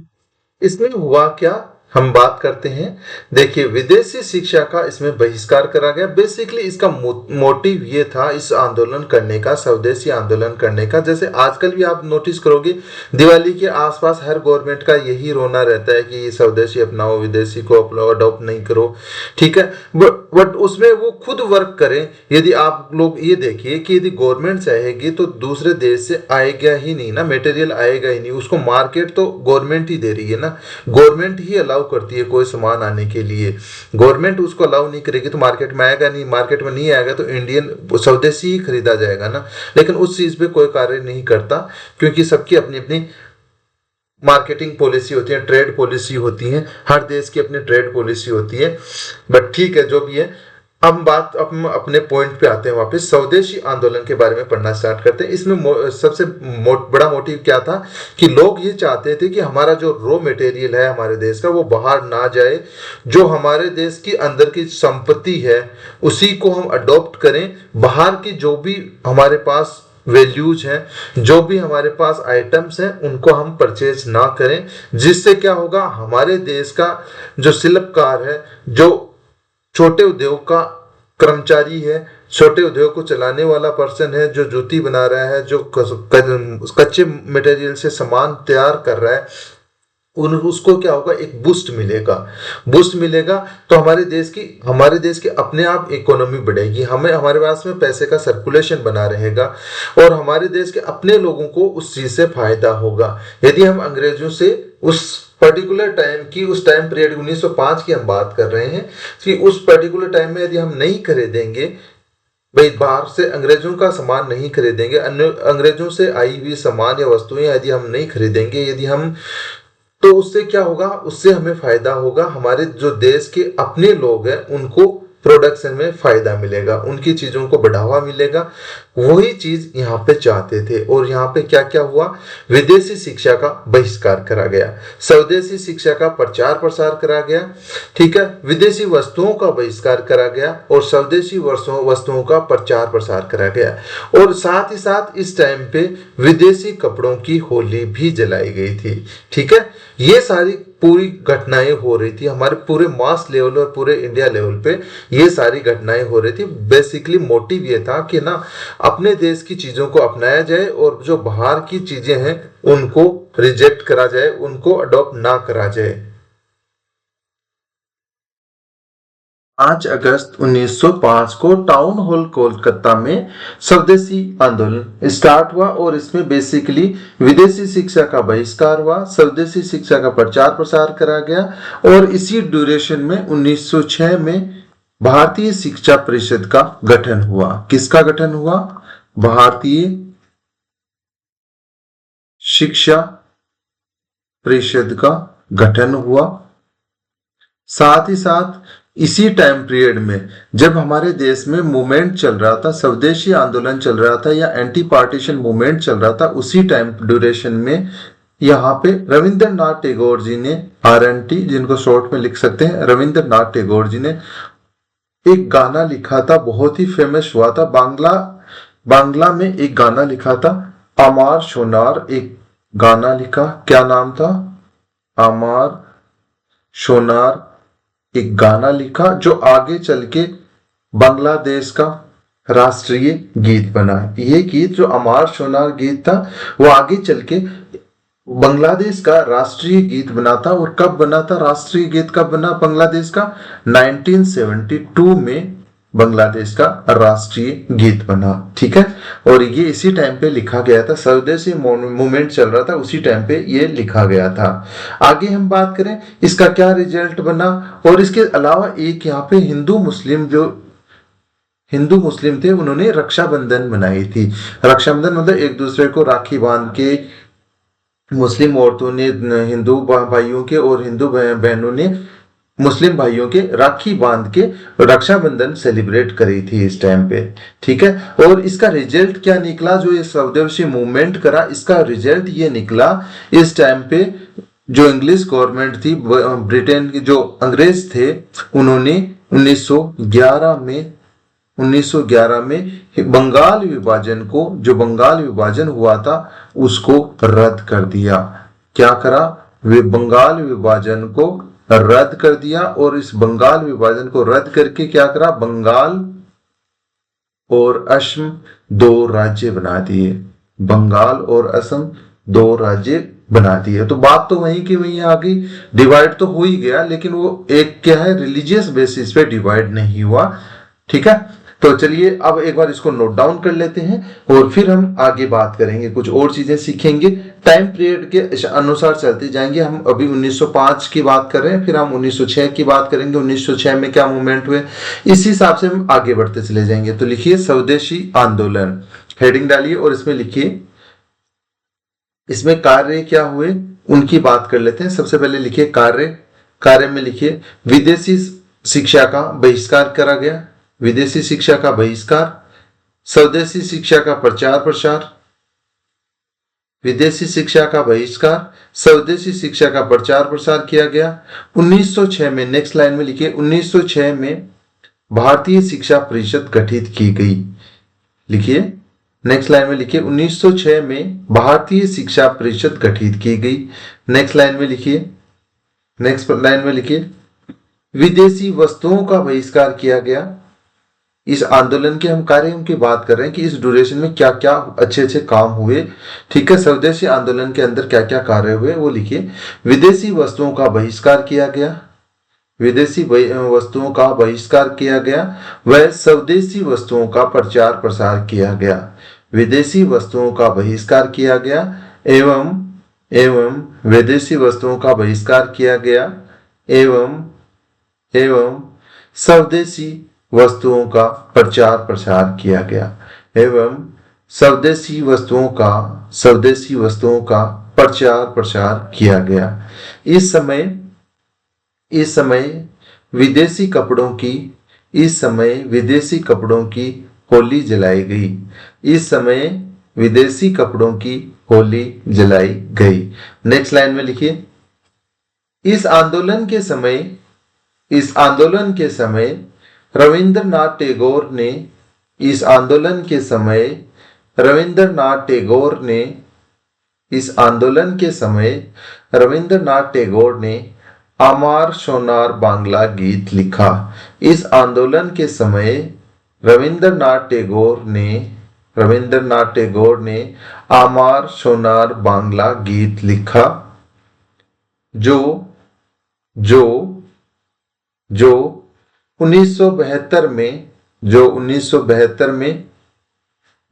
इसमें हुआ क्या हम बात करते हैं। देखिए विदेशी शिक्षा का इसमें बहिष्कार करा गया। बेसिकली इसका मोटिव ये था इस आंदोलन करने का, स्वदेशी आंदोलन करने का। जैसे आजकल भी आप नोटिस करोगे दिवाली के आसपास हर गवर्नमेंट का यही रोना रहता है कि स्वदेशी अपनाओ, विदेशी को अडॉप्ट नहीं करो। ठीक है, बट उसमें वो खुद वर्क करें। यदि आप लोग ये देखिए कि यदि गवर्नमेंट चाहेगी तो दूसरे देश से आएगा ही नहीं ना, मटेरियल आएगा ही नहीं। उसको मार्केट तो गवर्नमेंट ही दे रही है ना, गवर्नमेंट ही अलाउ करती है कोई सामान आने के लिए। गवर्नमेंट उसको अलाउ नहीं करेगी तो मार्केट में आएगा नहीं, मार्केट में नहीं आएगा तो इंडियन स्वदेशी ही खरीदा जाएगा ना। लेकिन उस चीज पे कोई कार्य नहीं करता, क्योंकि सबकी अपनी अपनी मार्केटिंग पॉलिसी होती है, ट्रेड पॉलिसी होती है, हर देश की अपनी ट्रेड पॉलिसी होती है। बट ठीक है, जो भी है, अब बात अपने पॉइंट पे आते हैं वापस। स्वदेशी आंदोलन के बारे में पढ़ना स्टार्ट करते हैं। इसमें सबसे बड़ा मोटिव क्या था कि लोग ये चाहते थे कि हमारा जो रॉ मटेरियल है हमारे देश का वो बाहर ना जाए, जो हमारे देश की अंदर की संपत्ति है उसी को हम अडॉप्ट करें। बाहर की जो भी हमारे पास वैल्यूज हैं, जो भी हमारे पास आइटम्स हैं, उनको हम परचेज ना करें। जिससे क्या होगा, हमारे देश का जो शिल्पकार है, जो छोटे उद्योग का कर्मचारी है, छोटे उद्योग को चलाने वाला पर्सन है, जो जूती बना रहा है, जो कच्चे मटेरियल से सामान तैयार कर रहा है, उसको क्या होगा, एक बूस्ट मिलेगा। बूस्ट मिलेगा तो हमारे देश की अपने आप इकोनॉमी बढ़ेगी, हमें हमारे पास में पैसे का सर्कुलेशन बना रहेगा और हमारे देश के अपने लोगों को उस चीज से फायदा होगा। यदि हम अंग्रेजों से उस पर्टिकुलर टाइम की, उस टाइम पीरियड 1905 की हम बात कर रहे हैं कि उस पर्टिकुलर टाइम में यदि हम नहीं खरीदेंगे, भाई बाहर से अंग्रेजों का सामान नहीं खरीदेंगे, अन्य अंग्रेजों से आई हुई सामान या वस्तुएं यदि हम नहीं खरीदेंगे, यदि हम, तो उससे क्या होगा, उससे हमें फायदा होगा, हमारे जो देश के अपने लोग हैं उनको प्रोडक्शन में फायदा मिलेगा, उनकी चीजों को बढ़ावा मिलेगा। वही चीज यहाँ पे चाहते थे। और यहाँ पे क्या क्या हुआ, विदेशी शिक्षा का बहिष्कार करा गया, स्वदेशी शिक्षा का प्रचार प्रसार करा गया, ठीक है, विदेशी वस्तुओं का बहिष्कार करा गया और स्वदेशी वस्तुओं का प्रचार प्रसार करा गया। और साथ ही साथ इस टाइम पे विदेशी कपड़ों की होली भी जलाई गई थी, ठीक है। ये सारी पूरी घटनाएं हो रही थी हमारे पूरे मास लेवल और पूरे इंडिया लेवल पे, ये सारी घटनाएं हो रही थी। बेसिकली मोटिव ये था कि ना अपने देश की चीजों को अपनाया जाए और जो बाहर की चीजें हैं उनको रिजेक्ट करा जाए, उनको अडॉप्ट ना करा जाए। 5 अगस्त 1905 को टाउन हॉल कोलकाता में स्वदेशी आंदोलन स्टार्ट हुआ और इसमें बेसिकली विदेशी शिक्षा का बहिष्कार हुआ, स्वदेशी शिक्षा का प्रचार प्रसार करा गया। और इसी ड्यूरेशन में 1906 में भारतीय शिक्षा परिषद का गठन हुआ। किसका गठन हुआ? भारतीय शिक्षा परिषद का गठन हुआ। साथ ही साथ इसी टाइम पीरियड में जब हमारे देश में मूवमेंट चल रहा था, स्वदेशी आंदोलन चल रहा था या एंटी पार्टीशन मूवमेंट चल रहा था, उसी टाइम ड्यूरेशन में यहाँ पे रविंद्रनाथ टैगोर जी ने, RNT जिनको शॉर्ट में लिख सकते हैं, रविंद्रनाथ टैगोर जी ने एक गाना लिखा था, बहुत ही फेमस हुआ था। बांग्ला में एक गाना लिखा था, अमार सोनार, एक गाना लिखा, क्या नाम था? अमार सोनार एक गाना लिखा जो आगे चल के बांग्लादेश का राष्ट्रीय गीत बना। ये गीत जो अमार सोनार गीत था वो आगे चल के बांग्लादेश का राष्ट्रीय गीत बना था। और कब बना था राष्ट्रीय गीत, कब बना बांग्लादेश का? 1972 में बांग्लादेश का राष्ट्रीय गीत बना, ठीक है। और ये इसी टाइम पे लिखा गया था, स्वदेशी मूवमेंट चल रहा था, उसी टाइम पे ये लिखा गया था। आगे हम बात करें इसका क्या रिजल्ट बना। और इसके अलावा एक यहाँ पे हिंदू मुस्लिम थे, उन्होंने रक्षाबंधन मनाई थी। रक्षाबंधन मतलब एक दूसरे को राखी बांध के, मुस्लिम औरतों ने हिंदू भाइयों के और हिंदू बहनों ने मुस्लिम भाइयों के राखी बांध के रक्षाबंधन सेलिब्रेट करी थी इस टाइम पे, ठीक है। और इसका रिजल्ट क्या निकला? जो ये स्वदेशी मूवमेंट करा, इसका रिजल्ट ये निकला, इस टाइम पे जो इंग्लिश गवर्नमेंट थी, ब्रिटेन के जो अंग्रेज थे, उन्होंने 1911 में बंगाल विभाजन को, जो बंगाल विभाजन हुआ था उसको रद्द कर दिया। क्या करा? वे बंगाल विभाजन को रद्द कर दिया। और इस बंगाल विभाजन को रद्द करके क्या करा? बंगाल और असम 2 राज्य बना दिए। बंगाल और असम 2 राज्य बना दिए। तो बात तो वहीं की वहीं आ गई, डिवाइड तो हो ही गया, लेकिन वो एक क्या है, रिलीजियस बेसिस पे डिवाइड नहीं हुआ, ठीक है। तो चलिए अब एक बार इसको नोट डाउन कर लेते हैं और फिर हम आगे बात करेंगे, कुछ और चीजें सीखेंगे, टाइम पीरियड के अनुसार चलते जाएंगे। हम अभी 1905 की बात कर रहे हैं, फिर हम 1906 की बात करेंगे, 1906 में क्या मूवमेंट हुए, इस हिसाब से हम आगे बढ़ते चले जाएंगे। तो लिखिए स्वदेशी आंदोलन, हेडिंग डालिए और इसमें लिखिए इसमें कार्य क्या हुए उनकी बात कर लेते हैं। सबसे पहले लिखिए कार्य में लिखिए विदेशी शिक्षा का बहिष्कार करा गया, विदेशी शिक्षा का बहिष्कार, स्वदेशी शिक्षा का प्रचार प्रसार, विदेशी शिक्षा का बहिष्कार, स्वदेशी शिक्षा का प्रचार प्रसार किया गया। 1906 में, नेक्स्ट लाइन में लिखिए, 1906 में भारतीय शिक्षा परिषद गठित की गई। लिखिए नेक्स्ट लाइन में लिखिए 1906 में भारतीय शिक्षा परिषद गठित की गई। नेक्स्ट लाइन में लिखिए विदेशी वस्तुओं का बहिष्कार किया गया। इस आंदोलन के हम कार्यों की बात कर रहे हैं कि इस ड्यूरेशन में क्या क्या अच्छे अच्छे काम हुए। ठीक है, स्वदेशी आंदोलन के अंदर क्या क्या कार्य हुए वो लिखिए। विदेशी वस्तुओं का बहिष्कार किया गया, विदेशी वस्तुओं का बहिष्कार किया गया व स्वदेशी वस्तुओं का प्रचार प्रसार किया गया। विदेशी वस्तुओं का बहिष्कार किया गया एवं विदेशी वस्तुओं का बहिष्कार किया गया एवं स्वदेशी वस्तुओं का प्रचार प्रसार किया गया एवं स्वदेशी वस्तुओं का प्रचार प्रसार किया गया। इस समय विदेशी कपड़ों की होली जलाई गई। इस समय विदेशी कपड़ों की होली जलाई गई। नेक्स्ट लाइन में लिखिए, इस आंदोलन के समय रविंद्रनाथ टैगोर ने आमार सोनार बांग्ला गीत लिखा। इस आंदोलन के समय रविंद्रनाथ टैगोर ने आमार सोनार बांग्ला गीत लिखा जो 1972 में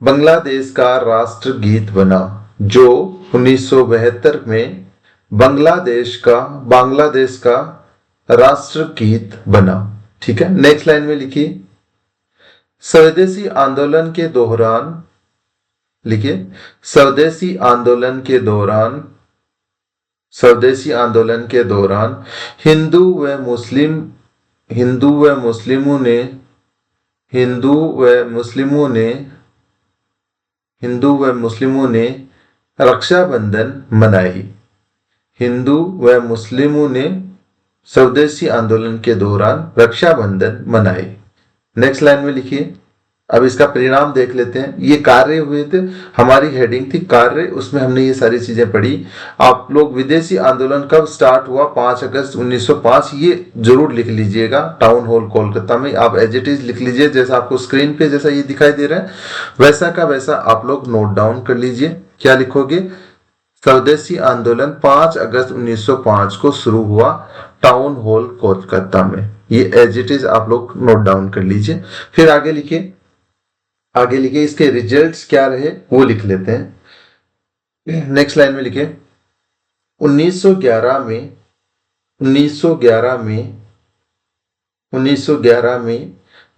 बांग्लादेश का राष्ट्रगीत बना। जो 1972 में बांग्लादेश का राष्ट्रगीत बना। ठीक है, नेक्स्ट लाइन में लिखिए, स्वदेशी आंदोलन के दौरान हिंदू व मुस्लिमों ने रक्षाबंधन मनाई। हिंदू व मुस्लिमों ने स्वदेशी आंदोलन के दौरान रक्षाबंधन मनाई। नेक्स्ट लाइन में लिखिए, अब इसका परिणाम देख लेते हैं। ये कार्य हुए थे, हमारी हेडिंग थी कार्य, उसमें हमने ये सारी चीजें पढ़ी। आप लोग विदेशी आंदोलन कब स्टार्ट हुआ, 5 अगस्त 1905, ये जरूर लिख लीजिएगा। टाउन हॉल कोलकाता में आप एज इट इज लिख लीजिए, जैसा आपको स्क्रीन पे जैसा ये दिखाई दे रहा है वैसा का वैसा आप लोग नोट डाउन कर लीजिए। क्या लिखोगे, स्वदेशी आंदोलन 5 अगस्त 1905 को शुरू हुआ टाउन हॉल कोलकाता में। ये एज इट इज आप लोग नोट डाउन कर लीजिए। फिर आगे लिखिए, इसके रिजल्ट्स क्या रहे वो लिख लेते हैं। नेक्स्ट लाइन में लिखिए, 1911 में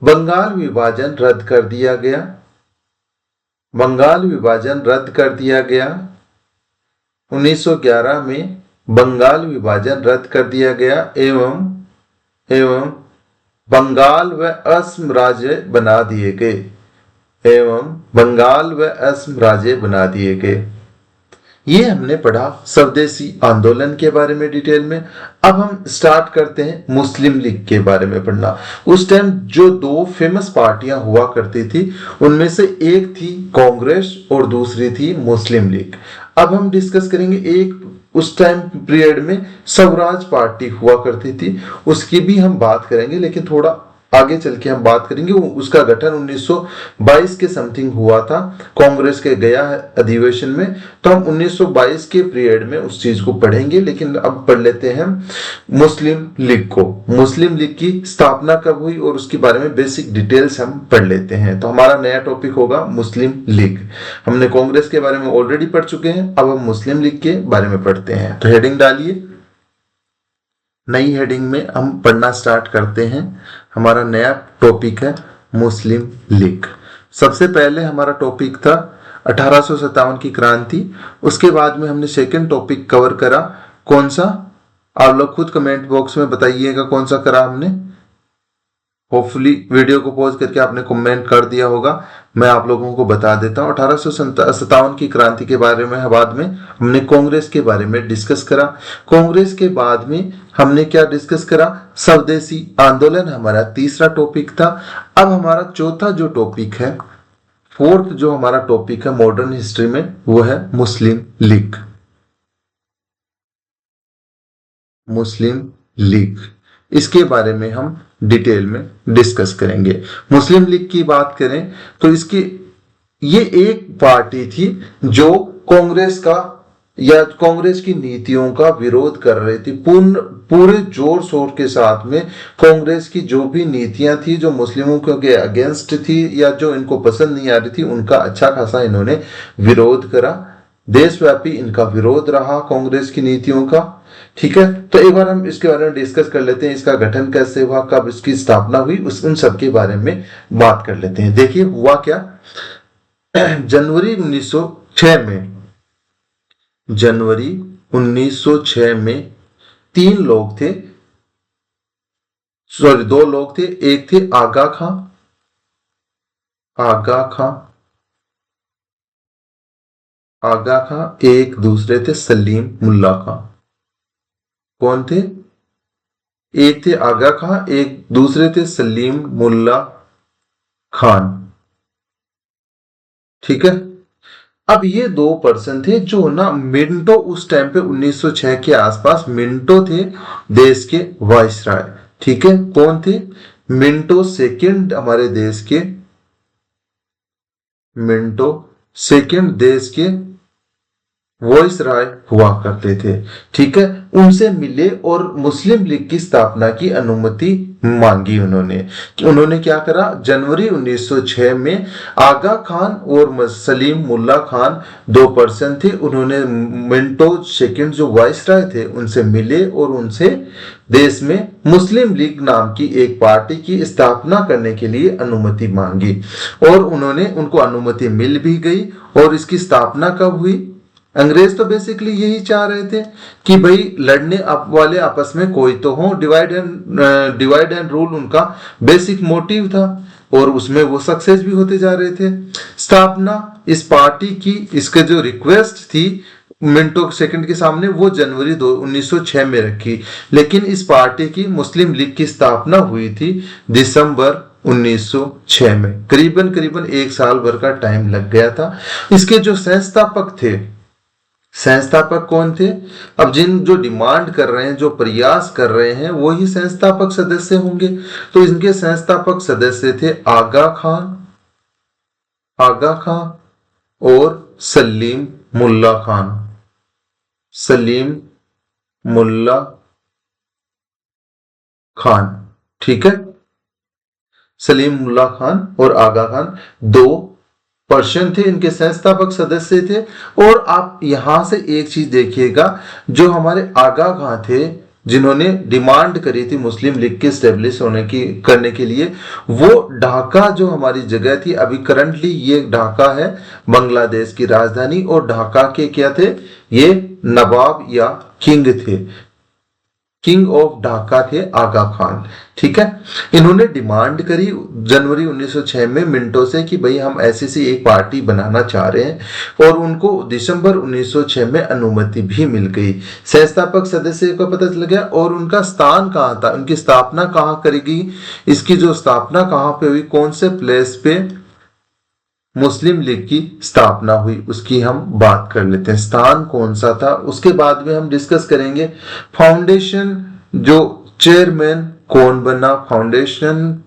बंगाल विभाजन रद्द कर दिया गया। 1911 में बंगाल विभाजन रद्द कर दिया गया एवं बंगाल व असम राज्य बना दिए गए। ये हमने पढ़ा स्वदेशी आंदोलन के बारे में डिटेल में। अब हम स्टार्ट करते हैं मुस्लिम लीग के बारे में पढ़ना। उस टाइम जो 2 फेमस पार्टियां हुआ करती थी उनमें से एक थी कांग्रेस और दूसरी थी मुस्लिम लीग। अब हम डिस्कस करेंगे, एक उस टाइम पीरियड में स्वराज पार्टी हुआ करती थी, उसकी भी हम बात करेंगे, लेकिन थोड़ा आगे चल के हम बात करेंगे। उसका गठन 1922 के समथिंग हुआ था कांग्रेस के गया अधिवेशन में, तो हम 1922 के पीरियड में उस चीज को पढ़ेंगे। लेकिन अब पढ़ लेते हैं मुस्लिम लीग को। मुस्लिम लीग की स्थापना कब हुई और उसके बारे में बेसिक डिटेल्स हम पढ़ लेते हैं। तो हमारा नया टॉपिक होगा मुस्लिम लीग। हमने कांग्रेस के बारे में ऑलरेडी पढ़ चुके हैं, अब हम मुस्लिम लीग के बारे में पढ़ते हैं। तो हेडिंग डालिए, नई हेडिंग में हम पढ़ना स्टार्ट करते हैं। हमारा नया टॉपिक है मुस्लिम लीग। सबसे पहले हमारा टॉपिक था 1857 की क्रांति। उसके बाद में हमने सेकंड टॉपिक कवर करा, कौन सा, आप लोग खुद कमेंट बॉक्स में बताइएगा कौन सा करा हमने। होपफुली वीडियो को पॉज करके आपने कमेंट कर दिया होगा, मैं आप लोगों को बता देता हूँ। 1857 की क्रांति के बारे में बाद में हमने कांग्रेस के बारे में डिस्कस करा। कांग्रेस के बाद में हमने क्या डिस्कस करा, स्वदेशी आंदोलन हमारा तीसरा टॉपिक था। अब हमारा चौथा जो टॉपिक है, फोर्थ जो हमारा टॉपिक है मॉडर्न हिस्ट्री में, वो है मुस्लिम लीग। इसके बारे में हम डिटेल में डिस्कस करेंगे। मुस्लिम लीग की बात करें तो इसकी ये एक पार्टी थी जो कांग्रेस का या कांग्रेस की नीतियों का विरोध कर रही थी। पूरे जोर शोर के साथ में कांग्रेस की जो भी नीतियां थी जो मुस्लिमों के अगेंस्ट थी या जो इनको पसंद नहीं आ रही थी, उनका अच्छा खासा इन्होंने विरोध करा। देशव्यापी इनका विरोध रहा कांग्रेस की नीतियों का। ठीक है, तो एक बार हम इसके बारे में डिस्कस कर लेते हैं। इसका गठन कैसे हुआ, कब इसकी स्थापना हुई, उन सब के बारे में बात कर लेते हैं। देखिए हुआ क्या, जनवरी 1906 में तीन लोग थे, सॉरी दो लोग थे। एक थे आगा खां, एक दूसरे थे सलीम मुल्ला खां। कौन थे? एक थे आगा खां, एक दूसरे थे सलीम मुल्ला खान। ठीक है, अब ये दो पर्सन थे जो ना मिंटो, उस टाइम पे 1906 के आसपास मिंटो थे देश के वाइसराय। ठीक है, कौन थे? मिंटो सेकंड, हमारे देश के मिंटो सेकंड देश के वाइसराय हुआ करते थे। ठीक है, उनसे मिले और मुस्लिम लीग की स्थापना की अनुमति मांगी उन्होंने क्या करा, जनवरी 1906 में आगा खान और सलीम मुल्ला खान दो पर्सन थे, उन्होंने मिंटो सेकंड जो वाइसराय थे उनसे मिले और उनसे देश में मुस्लिम लीग नाम की एक पार्टी की स्थापना करने के लिए अनुमति मांगी और उनको अनुमति मिल भी गई। और इसकी स्थापना कब हुई? अंग्रेज तो बेसिकली यही चाह रहे थे कि भाई लड़ने वाले आपस में कोई तो हो, डिवाइड एंड रूल उनका बेसिक मोटिव था और उसमें वो सक्सेस भी होते जा रहे थे। स्थापना इस पार्टी की, इसके जो रिक्वेस्ट थी मिंटो सेकंड के सामने, वो जनवरी 1906 में रखी, लेकिन इस पार्टी की मुस्लिम लीग की स्थापना हुई थी दिसंबर 1906 में। करीबन एक साल भर का टाइम लग गया था। इसके जो संस्थापक कौन थे? अब जो डिमांड कर रहे हैं, जो प्रयास कर रहे हैं, वही संस्थापक सदस्य होंगे। तो इनके संस्थापक सदस्य थे आगा खान और सलीम मुल्ला खान। ठीक है, सलीम मुल्ला खान और आगा खान दो पर्सन थे, इनके संस्थापक सदस्य थे। और आप यहां से एक चीज देखिएगा, जो हमारे आगा खां थे जिन्होंने डिमांड करी थी मुस्लिम लीग के स्टेब्लिश करने के लिए, वो ढाका जो हमारी जगह थी, अभी करंटली ये ढाका है बांग्लादेश की राजधानी, और ढाका के क्या थे? ये नवाब या किंग ऑफ ढाका थे आगा खान। ठीक है, इन्होंने डिमांड करी जनवरी 1906 में मिंटो से कि भाई हम ऐसी एक पार्टी बनाना चाह रहे हैं, और उनको दिसंबर 1906 में अनुमति भी मिल गई। संस्थापक सदस्य को पता चल गया और उनका स्थान कहाँ था, उनकी स्थापना कहाँ करेगी, इसकी जो स्थापना कहाँ पे हुई, कौन से प्लेस पे मुस्लिम लीग की स्थापना हुई, उसकी हम बात कर लेते हैं। स्थान कौन सा था उसके बाद में हम डिस्कस करेंगे। फाउंडेशन, जो चेयरमैन कौन बना, फाउंडेशन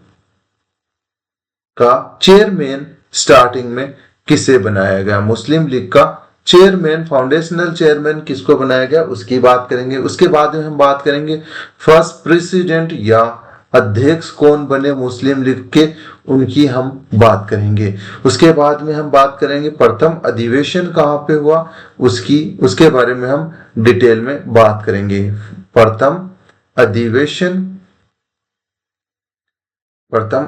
का चेयरमैन स्टार्टिंग में किसे बनाया गया, मुस्लिम लीग का चेयरमैन, फाउंडेशनल चेयरमैन किसको बनाया गया, उसकी बात करेंगे। उसके बाद में हम बात करेंगे फर्स्ट प्रेसिडेंट या अध्यक्ष कौन बने मुस्लिम लीग के, उनकी हम बात करेंगे। उसके बाद में हम बात करेंगे प्रथम अधिवेशन कहाँ पे हुआ, उसके बारे में हम डिटेल में बात करेंगे। प्रथम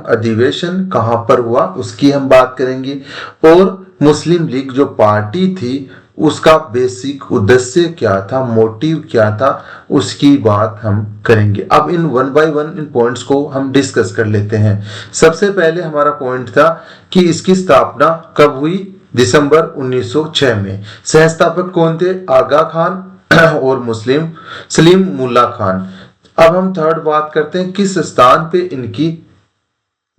अधिवेशन कहाँ पर हुआ उसकी हम बात करेंगे। और मुस्लिम लीग जो पार्टी थी उसका बेसिक उद्देश्य क्या था, मोटिव क्या था, उसकी बात हम करेंगे। अब in one by one in points को हम डिस्कस कर लेते हैं। सबसे पहले हमारा पॉइंट था कि इसकी स्थापना कब हुई, दिसंबर 1906 में। संस्थापक कौन थे, आगा खान और सलीम मुल्ला खान। अब हम थर्ड बात करते हैं किस स्थान पे इनकी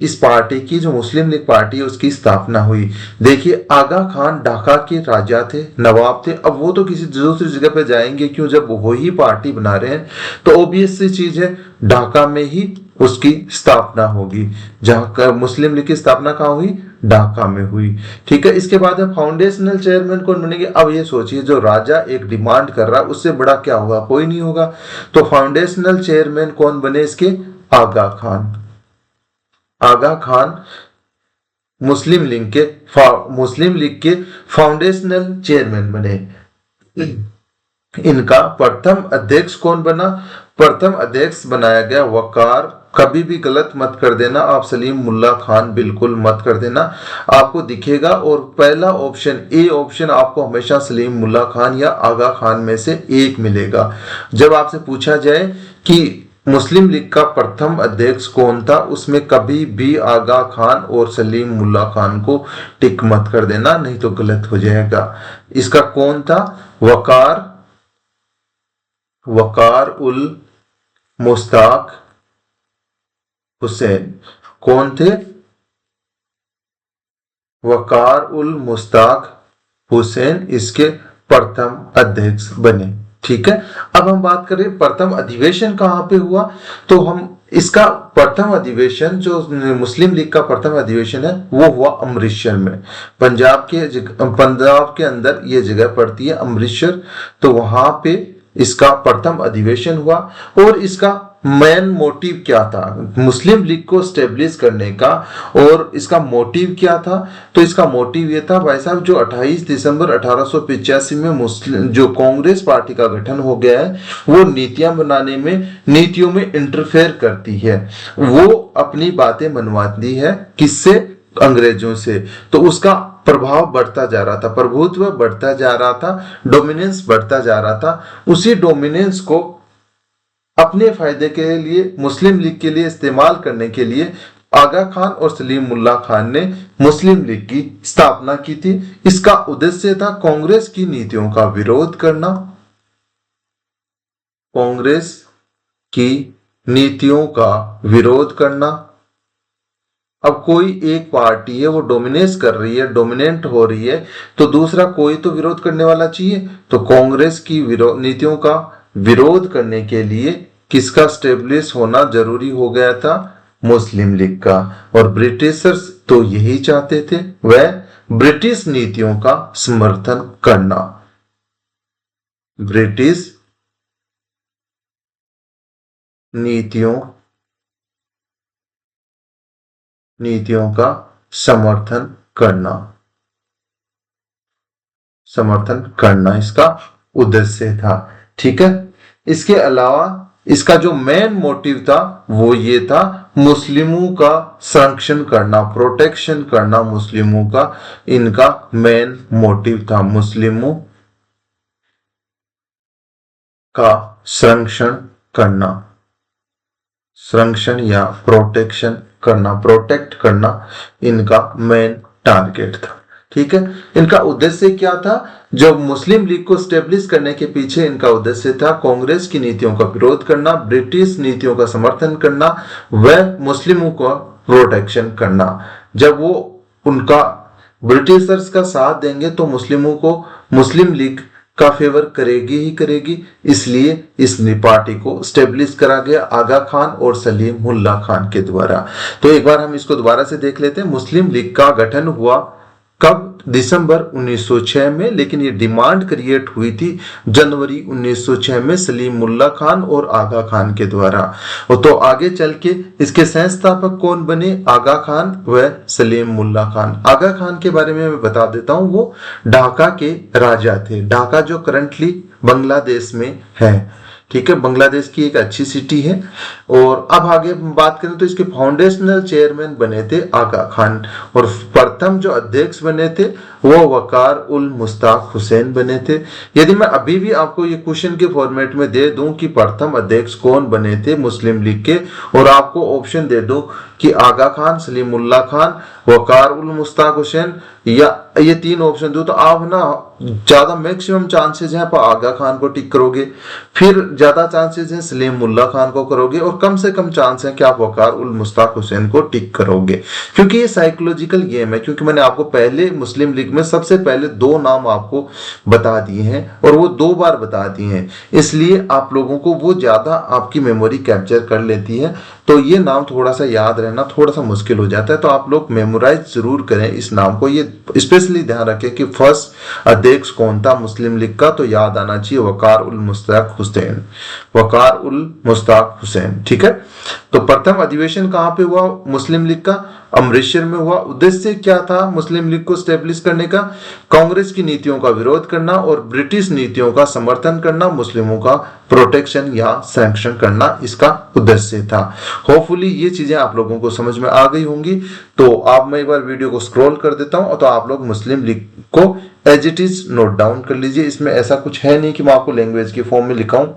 इस पार्टी की, जो मुस्लिम लीग पार्टी है, उसकी स्थापना हुई। देखिए, आगा खान ढाका के राजा थे, नवाब थे। अब वो तो किसी दूसरी जगह पे जाएंगे क्यों, जब वो ही पार्टी बना रहे हैं तो ऑब्वियस सी चीज है, ढाका में ही उसकी स्थापना होगी। जहां मुस्लिम लीग की स्थापना कहाँ हुई, ढाका में हुई। ठीक है, इसके बाद है फाउंडेशनल चेयरमैन कौन बनेंगे। अब ये सोचिए, जो राजा एक डिमांड कर रहा है उससे बड़ा क्या होगा, कोई नहीं होगा। तो फाउंडेशनल चेयरमैन कौन बने इसके, आगा खान। आगा खान मुस्लिम लीग के फाउंडेशनल चेयरमैन बने। इनका प्रथम अध्यक्ष कौन बना, प्रथम अध्यक्ष बनाया गया वकार, कभी भी गलत मत कर देना आप, सलीम मुल्ला खान बिल्कुल मत कर देना, आपको दिखेगा। और पहला ऑप्शन, ए ऑप्शन, आपको हमेशा सलीम मुल्ला खान या आगा खान में से एक मिलेगा। जब आपसे पूछा जाए कि मुस्लिम लीग का प्रथम अध्यक्ष कौन था, उसमें कभी भी आगा खान और सलीम मुल्ला खान को टिक मत कर देना, नहीं तो गलत हो जाएगा। इसका कौन था, वकार उल मुश्ताक हुसैन। कौन थे, वकार उल मुश्ताक हुसैन इसके प्रथम अध्यक्ष बने। ठीक है, अब हम बात करें प्रथम अधिवेशन कहां पे हुआ, तो हम इसका प्रथम अधिवेशन, जो मुस्लिम लीग का प्रथम अधिवेशन है, वो हुआ अमृतसर में। पंजाब के अंदर ये जगह पड़ती है अमृतसर। तो वहां पे इसका प्रथम अधिवेशन हुआ। और इसका मेन मोटिव क्या था, मुस्लिम लीग को स्टेब्लिश करने का। और इसका मोटिव क्या था, तो इसका मोटिव ये था भाई साहब, जो 28 दिसंबर 1885 में मुस्लिम जो कांग्रेस पार्टी का गठन हो गया है, वो नीतियां बनाने में, नीतियों में इंटरफेयर करती है। वो अपनी बातें मनवाती है, किससे, अंग्रेजों से। तो उसका प्रभाव बढ़ता जा रहा था, प्रभुत्व बढ़ता जा रहा था, डोमिनेंस बढ़ता जा रहा था। उसी डोमिनेंस को अपने फायदे के लिए, मुस्लिम लीग के लिए इस्तेमाल करने के लिए आगा खान और सलीम मुल्ला खान ने मुस्लिम लीग की स्थापना की थी। इसका उद्देश्य था कांग्रेस की नीतियों का विरोध करना, कांग्रेस की नीतियों का विरोध करना। अब कोई एक पार्टी है, वो डोमिनेट कर रही है, डोमिनेंट हो रही है, तो दूसरा कोई तो विरोध करने वाला चाहिए। तो कांग्रेस की नीतियों का विरोध करने के लिए किसका स्टेब्लिश होना जरूरी हो गया था, मुस्लिम लीग का। और ब्रिटिशर्स तो यही चाहते थे, वह ब्रिटिश नीतियों का समर्थन करना, ब्रिटिश नीतियों का समर्थन करना इसका उद्देश्य था। ठीक है, इसके अलावा इसका जो मेन मोटिव था वो ये था, मुस्लिमों का संरक्षण करना, प्रोटेक्शन करना मुस्लिमों का, इनका मेन मोटिव था, मुस्लिमों का संरक्षण या प्रोटेक्ट करना इनका मेन टारगेट था। ठीक है, इनका उद्देश्य क्या था, जब मुस्लिम लीग को स्टेब्लिश करने के पीछे इनका उद्देश्य था कांग्रेस की नीतियों का विरोध करना, ब्रिटिश नीतियों का समर्थन करना, व मुस्लिमों को प्रोटेक्शन करना। जब वो उनका ब्रिटिशर्स का साथ देंगे तो मुस्लिमों को मुस्लिम लीग का फेवर करेगी ही करेगी, इसलिए इस पार्टी को स्टेब्लिश करा गया आगा खान और सलीम मुल्ला खान के द्वारा। तो एक बार हम इसको दोबारा से देख लेते हैं। मुस्लिम लीग का गठन हुआ कब, दिसंबर 1906 में, लेकिन ये डिमांड क्रिएट हुई थी जनवरी 1906 में सलीम मुल्ला खान और आगा खान के द्वारा। तो आगे चल के इसके संस्थापक कौन बने, आगा खान व सलीम मुल्ला खान। आगा खान के बारे में मैं बता देता हूं, वो ढाका के राजा थे। ढाका जो करंटली बांग्लादेश में है, ठीक है, बांग्लादेश की एक अच्छी सिटी है। और अब आगे बात करें तो इसके फाउंडेशनल चेयरमैन बने थे आगा खान, और प्रथम जो अध्यक्ष बने थे वो वकार उल मुश्ताक हुसैन बने थे। यदि मैं अभी भी आपको ये क्वेश्चन के फॉर्मेट में दे दूं कि प्रथम अध्यक्ष कौन बने थे मुस्लिम लीग के, और आपको ऑप्शन दे दूं कि आगा खान, सलीमुल्लाह खान, वकार उल मुश्ताक हुसैन, या ये तीन ऑप्शन दूं, तो आप ना ज्यादा मैक्सिमम चांसेस हैं आप आगा खान को टिक करोगे, फिर ज्यादा चांसेस हैं सलीमुल्लाह खान को करोगे, और कम से कम चांस है कि आप वकार उल मुश्ताक हुसैन को टिक करोगे। क्योंकि ये साइकोलॉजिकल गेम है, क्योंकि मैंने आपको पहले मुस्लिम लीग में सबसे पहले दो नाम आपको बता दिए हैं और वो दो बार बता दिए हैं, इसलिए आप लोगों को वो ज्यादा आपकी मेमोरी कैप्चर कर लेती है, तो ये नाम थोड़ा सा याद रहना थोड़ा सा मुश्किल हो जाता है। तो आप लोग मेमोराइज जरूर करें इस नाम को, ये स्पेशली ध्यान रखें कि फर्स्ट अध्यक्ष कौन था मुस्लिम लीग का, तो याद आना चाहिए वकार उल मुश्ताक हुसैन, वकार उल मुश्ताक हुसैन। ठीक है, तो प्रथम अधिवेशन कहां पे हुआ मुस्लिम लीग का? अमृतसर में हुआ। उद्देश्य क्या था मुस्लिम लीग को स्टेब्लिश करने का? कांग्रेस की नीतियों का विरोध करना और ब्रिटिश नीतियों का समर्थन करना, मुस्लिमों का प्रोटेक्शन या सैंक्शन करना इसका उद्देश्य था। होपफुली ये चीजें आप लोगों को समझ में आ गई होंगी। तो आप मैं एक बार वीडियो को स्क्रॉल कर देता हूं, तो आप लोग मुस्लिम लीग को as it is note down कर लीजिए। इसमें ऐसा कुछ है नहीं कि मैं आपको लैंग्वेज के फॉर्म में लिखाऊं।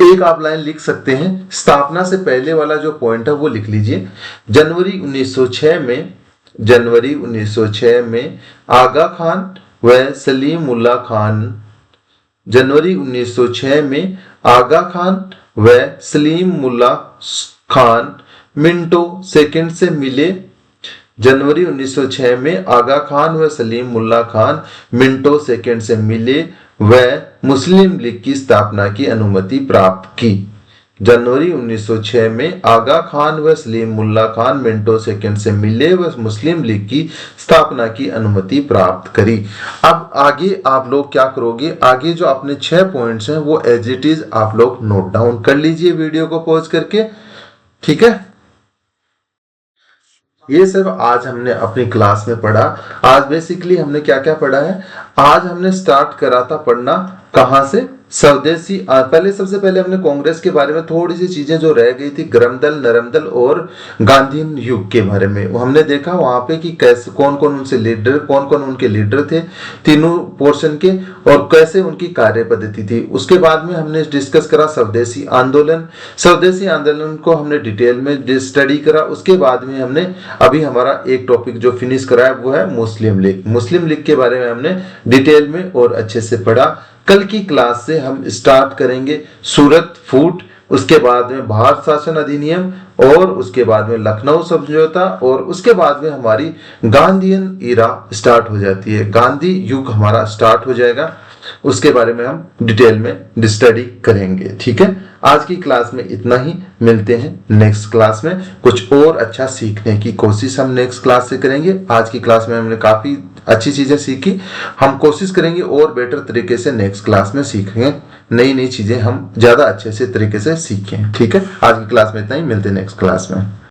एक आप लाइन लिख सकते हैं, स्थापना से पहले वाला जो पॉइंट है वो लिख लीजिए। जनवरी 1906 में आगा खान व सलीमुल्लाह खान, जनवरी 1906 में आगा खान व सलीमुल्लाह खान मिंटो सेकंड से मिले। जनवरी 1906 में आगा खान व सलीमुल्लाह खान मिंटो सेकंड से मिले व मुस्लिम लीग की स्थापना की अनुमति प्राप्त की। जनवरी 1906 में आगा खान व सलीमुल्लाह खान मिंटो सेकंड से मिले व मुस्लिम लीग की स्थापना की अनुमति प्राप्त करी। अब आगे आप लोग क्या करोगे, आगे जो अपने 6 पॉइंट्स हैं वो एज इट इज आप लोग नोट डाउन कर लीजिए वीडियो को पॉज करके। ठीक है, ये सब आज हमने अपनी क्लास में पढ़ा। आज बेसिकली हमने क्या क्या पढ़ा है, आज हमने स्टार्ट करा था पढ़ना कहां से, स्वदेशी। पहले सबसे पहले हमने कांग्रेस के बारे में थोड़ी सी चीजें जो रह गई थी, गरम दल, नरम दल और गांधीयन युग के बारे में वो हमने देखा वहां पे कि कैसे कौन कौन उनसे लीडर, कौन कौन उनके लीडर थे तीनों पोर्शन के, और कैसे उनकी कार्य पद्धति थी। उसके बाद में हमने डिस्कस करा स्वदेशी आंदोलन। स्वदेशी आंदोलन को हमने डिटेल में स्टडी करा। उसके बाद में हमने अभी हमारा एक टॉपिक जो फिनिश करा है वो है मुस्लिम लीग। मुस्लिम लीग के बारे में हमने डिटेल में और अच्छे से पढ़ा। कल की क्लास से हम स्टार्ट करेंगे सूरत फूट, उसके बाद में भारत शासन अधिनियम, और उसके बाद में लखनऊ समझौता, और उसके बाद में हमारी गांधीयन इरा स्टार्ट हो जाती है, गांधी युग हमारा स्टार्ट हो जाएगा। उसके बारे में हम डिटेल में स्टडी करेंगे। ठीक है, आज की क्लास में इतना ही। मिलते हैं नेक्स्ट क्लास में, कुछ और अच्छा सीखने की कोशिश हम नेक्स्ट क्लास से करेंगे। आज की क्लास में हमने काफी अच्छी चीजें सीखी, हम कोशिश करेंगे और बेटर तरीके से नेक्स्ट क्लास में सीखेंगे, नई नई चीजें हम ज्यादा अच्छे से तरीके से सीखें। ठीक है, आज की क्लास में इतना ही, मिलते हैं नेक्स्ट क्लास में।